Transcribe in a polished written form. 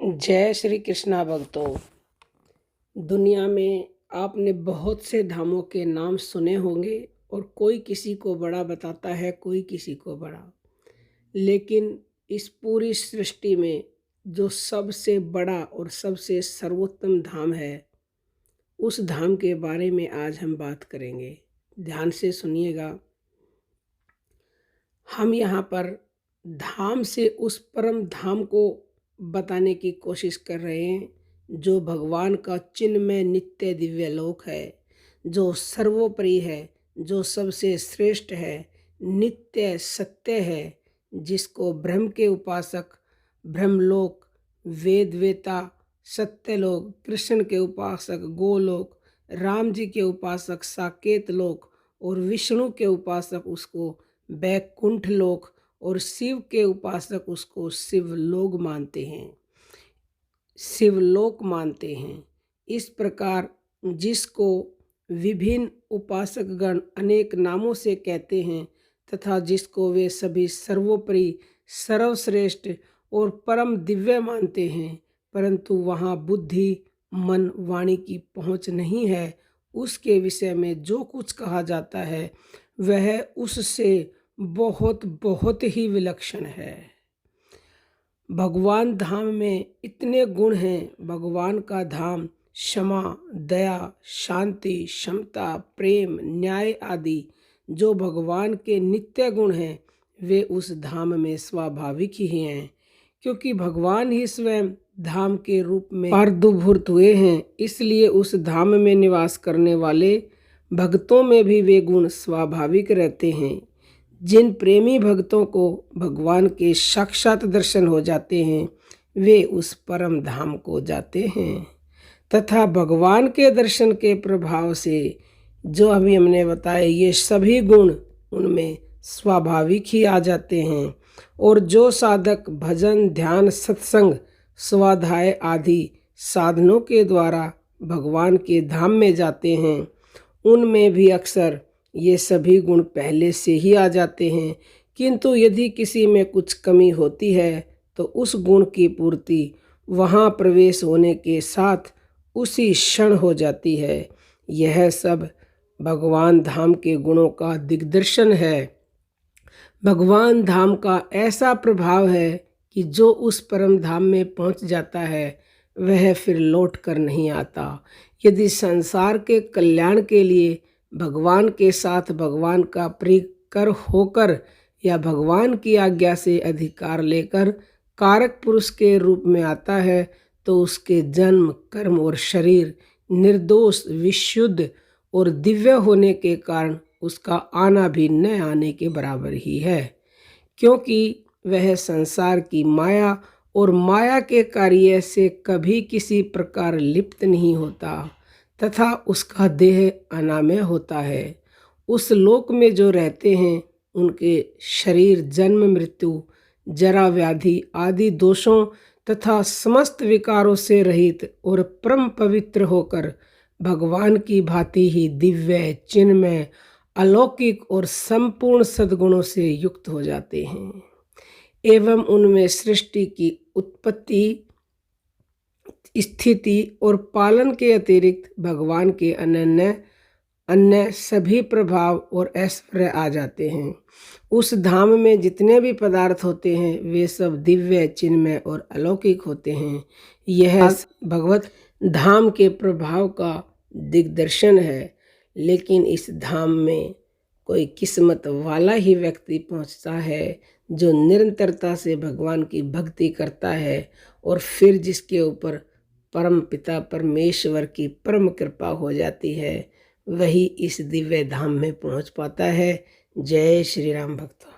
जय श्री कृष्णा भक्तों। दुनिया में आपने बहुत से धामों के नाम सुने होंगे और कोई किसी को बड़ा बताता है, कोई किसी को बड़ा। लेकिन इस पूरी सृष्टि में जो सबसे बड़ा और सबसे सर्वोत्तम धाम है, उस धाम के बारे में आज हम बात करेंगे। ध्यान से सुनिएगा। हम यहाँ पर धाम से उस परम धाम को बताने की कोशिश कर रहे हैं जो भगवान का चिन्मय नित्य दिव्य लोक है, जो सर्वोपरि है, जो सबसे श्रेष्ठ है, नित्य सत्य है, जिसको ब्रह्म के उपासक ब्रह्मलोक, वेद वेता सत्यलोक, कृष्ण के उपासक गोलोक, राम जी के उपासक साकेत लोक और विष्णु के उपासक उसको बैकुंठ लोक और शिव के उपासक उसको शिवलोक मानते हैं। इस प्रकार जिसको विभिन्न उपासकगण अनेक नामों से कहते हैं तथा जिसको वे सभी सर्वोपरि सर्वश्रेष्ठ और परम दिव्य मानते हैं, परंतु वहाँ बुद्धि मन वाणी की पहुँच नहीं है, उसके विषय में जो कुछ कहा जाता है वह उससे बहुत बहुत ही विलक्षण है। भगवान धाम में इतने गुण हैं। भगवान का धाम क्षमा, दया, शांति, क्षमता, प्रेम, न्याय आदि जो भगवान के नित्य गुण हैं वे उस धाम में स्वाभाविक ही हैं, क्योंकि भगवान ही स्वयं धाम के रूप में प्रादुर्भूत हुए हैं। इसलिए उस धाम में निवास करने वाले भक्तों में भी वे गुण स्वाभाविक रहते हैं। जिन प्रेमी भक्तों को भगवान के साक्षात दर्शन हो जाते हैं वे उस परम धाम को जाते हैं, तथा भगवान के दर्शन के प्रभाव से जो अभी हमने बताए ये सभी गुण उनमें स्वाभाविक ही आ जाते हैं। और जो साधक भजन, ध्यान, सत्संग, स्वाध्याय आदि साधनों के द्वारा भगवान के धाम में जाते हैं उनमें भी अक्सर ये सभी गुण पहले से ही आ जाते हैं। किंतु यदि किसी में कुछ कमी होती है तो उस गुण की पूर्ति वहाँ प्रवेश होने के साथ उसी क्षण हो जाती है। यह सब भगवान धाम के गुणों का दिग्दर्शन है। भगवान धाम का ऐसा प्रभाव है कि जो उस परम धाम में पहुँच जाता है वह फिर लौट कर नहीं आता। यदि संसार के कल्याण के लिए भगवान के साथ भगवान का प्रियकर होकर या भगवान की आज्ञा से अधिकार लेकर कारक पुरुष के रूप में आता है तो उसके जन्म, कर्म और शरीर निर्दोष, विशुद्ध और दिव्य होने के कारण उसका आना भी न आने के बराबर ही है, क्योंकि वह संसार की माया और माया के कार्य से कभी किसी प्रकार लिप्त नहीं होता तथा उसका देह अनामय होता है। उस लोक में जो रहते हैं उनके शरीर जन्म, मृत्यु, जरा, व्याधि आदि दोषों तथा समस्त विकारों से रहित और परम पवित्र होकर भगवान की भांति ही दिव्य, चिन्मय, अलौकिक और संपूर्ण सद्गुणों से युक्त हो जाते हैं। एवं उनमें सृष्टि की उत्पत्ति, स्थिति और पालन के अतिरिक्त भगवान के अन्य सभी प्रभाव और ऐश्वर्य आ जाते हैं। उस धाम में जितने भी पदार्थ होते हैं वे सब दिव्य, चिन्मय और अलौकिक होते हैं। यह भगवत धाम के प्रभाव का दिग्दर्शन है। लेकिन इस धाम में कोई किस्मत वाला ही व्यक्ति पहुंचता है जो निरंतरता से भगवान की भक्ति करता है और फिर जिसके ऊपर परम पिता परमेश्वर की परम कृपा हो जाती है, वही इस दिव्य धाम में पहुंच पाता है। जय श्री राम भक्तों।